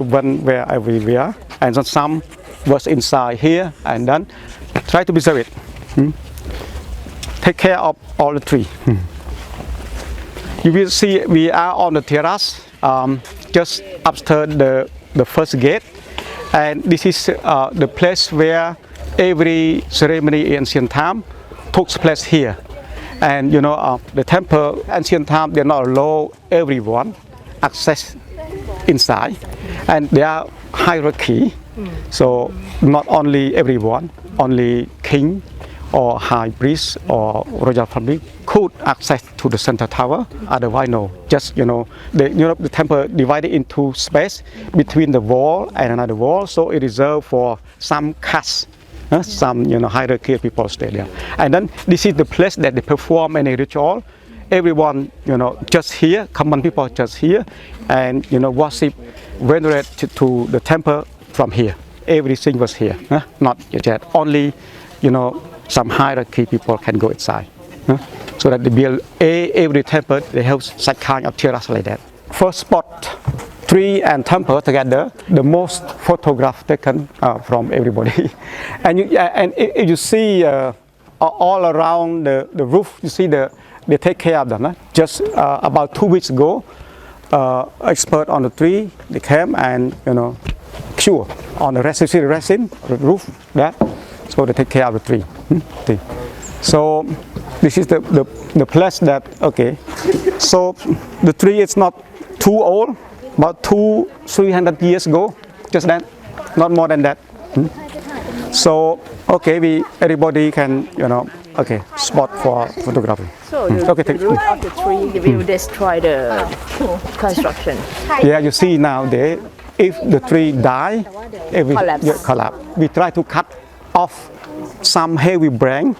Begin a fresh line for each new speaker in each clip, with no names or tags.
one were everywhere, and then some was inside here, and then try to preserve it. Take care of all the tree. You will see we are on the terrace, just after the first gate, and this is the place where every ceremony in ancient time took place here. And the temple ancient time, they not allow everyone access inside, and there are hierarchy. So not only everyone, only king or high priest or royal family could access to the center tower. Otherwise, no. Just the temple divided into space between the wall and another wall, so it is reserved for some castes. Some hierarchy of people stay there, and then this is the place that they perform any ritual. Everyone just here, common people just here, and worship, venerate to the temple from here. Everything was here, not yet. Only some hierarchy people can go inside. So that they build every temple, they have such kind of terrace like that. First spot, tree and temple together, the most photograph taken from everybody. And if you see all around the roof, you see they take care of them. Just about 2 weeks ago, expert on the tree, they came and cure on the resin, the roof, that. So they take care of the tree. So this is the place that, okay. So the tree is not too old, about 200-300 years ago, just that, not more than that. So okay, everybody can okay, spot for photography.
So the root of the tree will destroy the construction.
Yeah, you see now if the tree die, it will collapse. We try to cut off some heavy branch,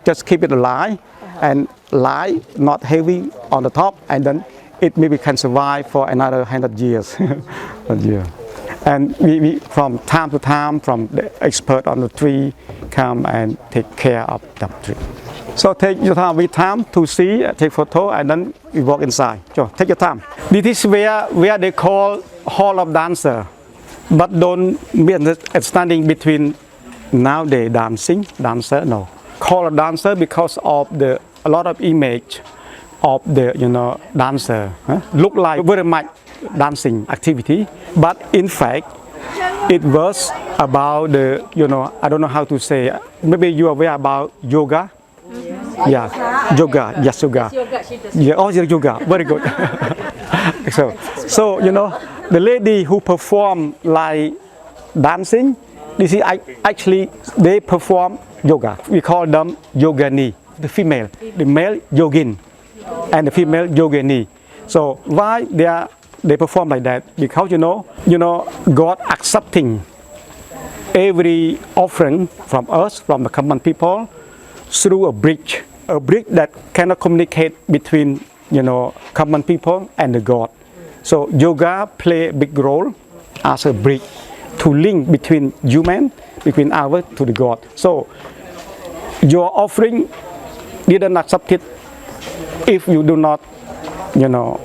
just keep it alive, and light, not heavy on the top, and then it maybe can survive for another 100 years. And we from time to time, from the expert on the tree, come and take care of the tree. So take your time with time to see, take photo, and then we walk inside. So take your time. This is where they call Hall of Dancer, but don't standing between nowadays dancer, no. Call a dancer because of a lot of image of the dancer, look like very much dancing activity, but in fact it was about the I don't know how to say, maybe you are aware about yoga. Yeah, yoga, yes, yoga. Yeah, oh, yoga, very good. so the lady who perform like dancing, this is actually they perform yoga. We call them yogini, the female, the male yogin, and the female yogini. So why they perform like that? Because God accepting every offering from us, from the common people, through a bridge that cannot communicate between common people and the God. So yoga play a big role as a bridge to link between human, between our to the God. So your offering didn't accept it if you do not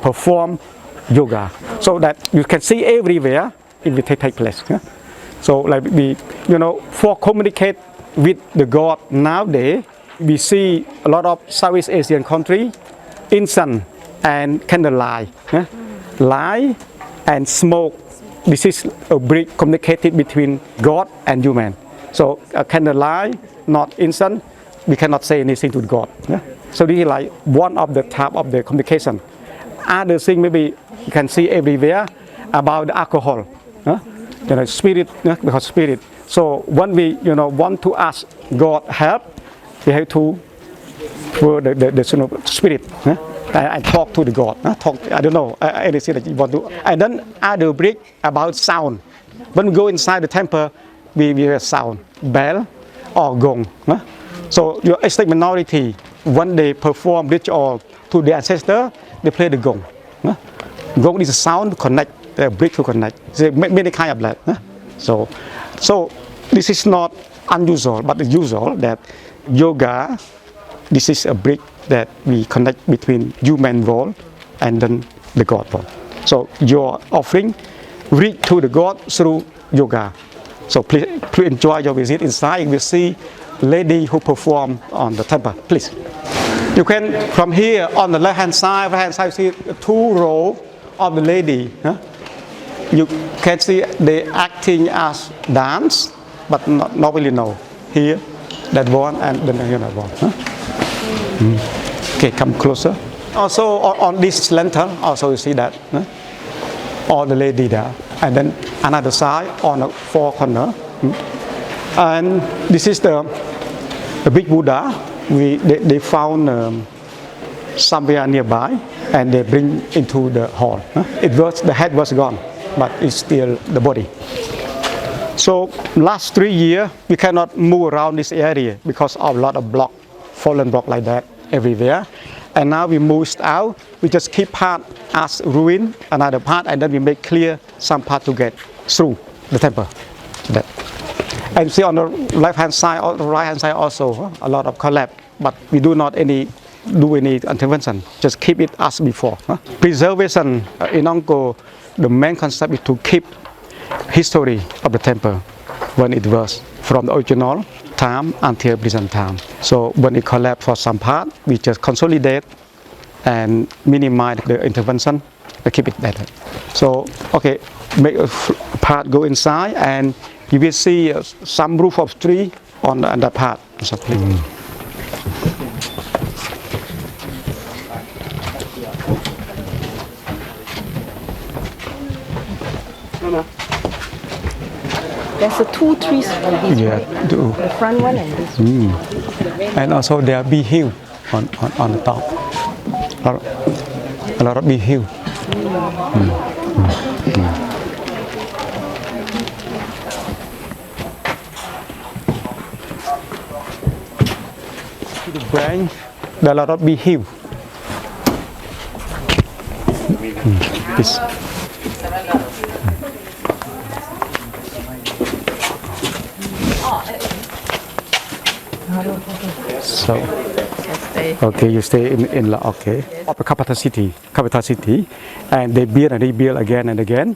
perform yoga, so that you can see everywhere it will take place. So like for communicate with the God nowadays, we see a lot of Southeast Asian country, incense and candlelight, light and smoke. This is a bridge communicated between God and human. So a candlelight, not incense, we cannot say anything to God. So this is like one of the type of the communication. Other thing maybe you can see everywhere about the alcohol, spirit, because spirit. So when we want to ask God help, we have to the spirit and talk to the God. I don't know anything that you want to. And then other bridge about sound. When we go inside the temple, we hear sound, bell or gong. So your ethnic minority, when they perform ritual to the ancestor, they play the gong. Gong is a sound to connect, the bridge to connect. There's many kind of that. So this is not unusual, but it's usual that yoga, this is a bridge that we connect between human world and then the God world. So your offering reach to the God through yoga. So please enjoy your visit inside. You will see lady who perform on the temple. Please. You can, from here on the left hand side, see 2 rows of the lady. You can see they acting as dance, but not really know. Here, that one, and then here that one. Okay, come closer. Also on this lantern, also you see that. All the lady there. And then another side on the 4 corner. And this is the big Buddha. They found somewhere nearby, and they bring into the hall. The head was gone, but it's still the body. So last 3 years, we cannot move around this area because of a lot of fallen block like that everywhere. And now we moved out. We just keep part as ruin, another part, and then we make clear some part to get through the temple. And see on the left hand side, or the right hand side also, a lot of collapse. But we do not do any intervention. Just keep it as before. Preservation in Angkor, the main concept is to keep history of the temple when it was from the original time until present time. So when it collapsed for some part, we just consolidate and minimize the intervention to keep it better. So okay, make a part go inside, and you will see some roof of tree on that part. So please.
There's 2 trees on this one. The front one and this one.
And also there are bee hill on the top. A lot of bee hill. The branch, there are a lot of bee hill. This. So, okay, you stay in okay. Of the capital city, and they build and rebuild again and again.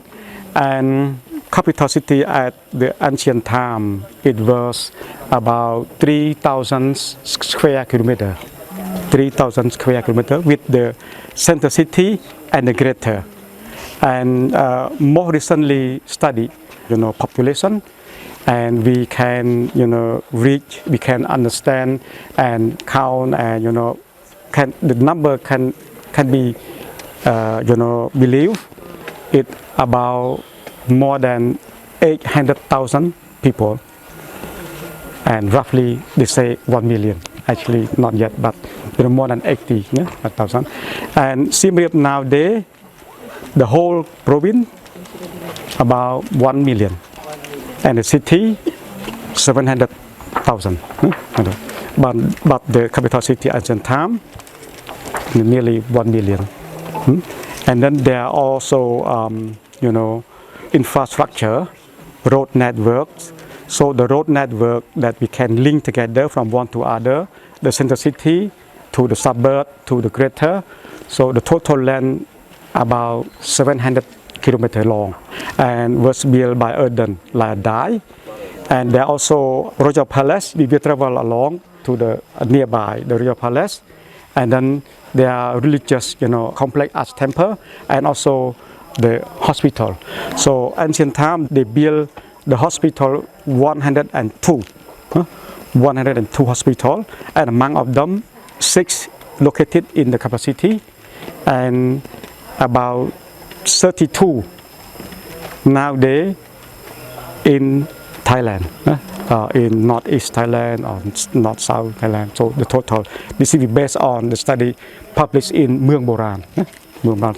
And capital city at the ancient time, it was about 3,000 square kilometer. 3,000 square kilometer with the center city and the greater. And more recently studied, population. And we can, reach, we can understand and count, and the number can be, believed. It about more than 800,000 people, and roughly they say 1 million. Actually, not yet, but more than 80,000. And Siem Reap nowadays, the whole province about 1 million. And the city, 700,000. But the capital city at the time, nearly 1 million. And then there are also, infrastructure, road networks. So the road network that we can link together from one to other, the center city to the suburb to the greater. So the total land about 700 kilometers long, and was built by Erden Ladai. And there are also Royal Palace. We will travel along to the nearby the Royal Palace, and then there are religious, complex as temple, and also the hospital. So ancient time they built the hospital 102 hospital, and among of them 6 located in the capacity, and about 32 nowadays in Thailand, in northeast Thailand or north south Thailand. So the total, this is based on the study published in Mueang Boran,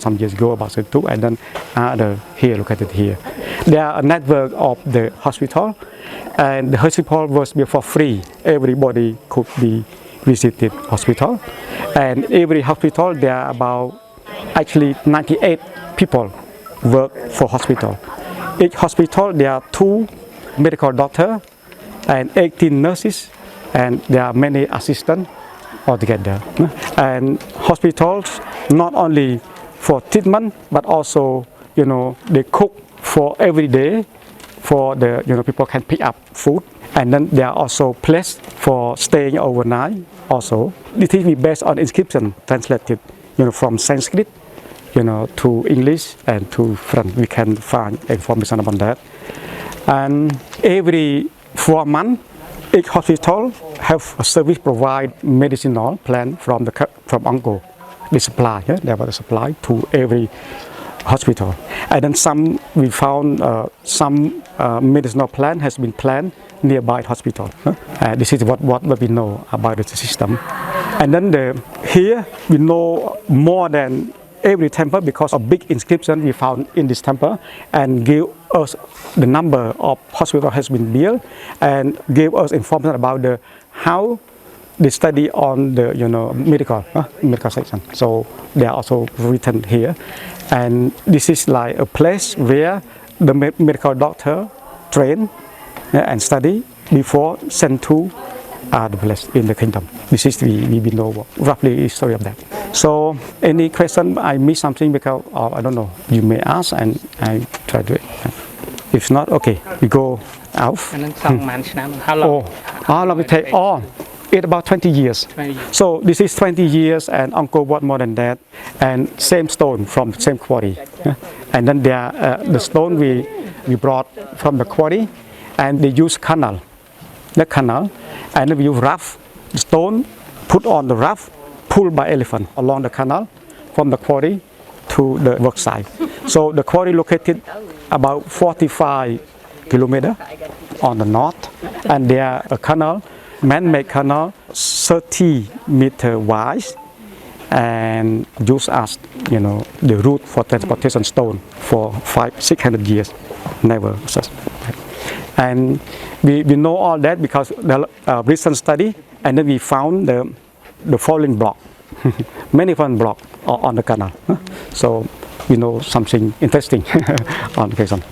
some years ago, about 32, and then other here located here. There are a network of the hospital, and the hospital was built for free. Everybody could be visited hospital, and every hospital there are about actually 98 people work for hospital. Each hospital there are 2 medical doctors and 18 nurses, and there are many assistants altogether. And hospitals not only for treatment, but also they cook for every day, for the people can pick up food, and then there are also places for staying overnight. Also, this is based on inscription translated, from Sanskrit, to English and to French. We can find information about that. And every 4 months, each hospital have a service provide medicinal plant from Angkor. The supply, there was a supply to every hospital. And then we found some medicinal plant has been planted nearby hospital. This is what we know about the system. And then here we know more than every temple because of big inscription we found in this temple, and give us the number of hospital has been built, and give us information about how they study on the medical section. So they are also written here, and this is like a place where the medical doctor train and study before sent to the place in the kingdom. This is we know roughly the story of that. So any question I miss something because I don't know, you may ask and I try to. If not, okay, we go out.
How long?
How long it take? It's about 20 years.
20 years.
So this is 20 years, and Angkor Wat more than that, and same stone from the same quarry. And then the stone we brought from the quarry, and they use canal, and then we use raft, the stone put on the raft, pulled by elephant along the canal from the quarry to the work site. So the quarry located about 45 kilometers on the north, and there a canal, man-made canal, 30 meters wide, and used as the route for transportation stone for 500-600 years, never. And we know all that because the recent study, and then we found the falling block, many falling blocks on the canal. So we know something interesting on the occasion.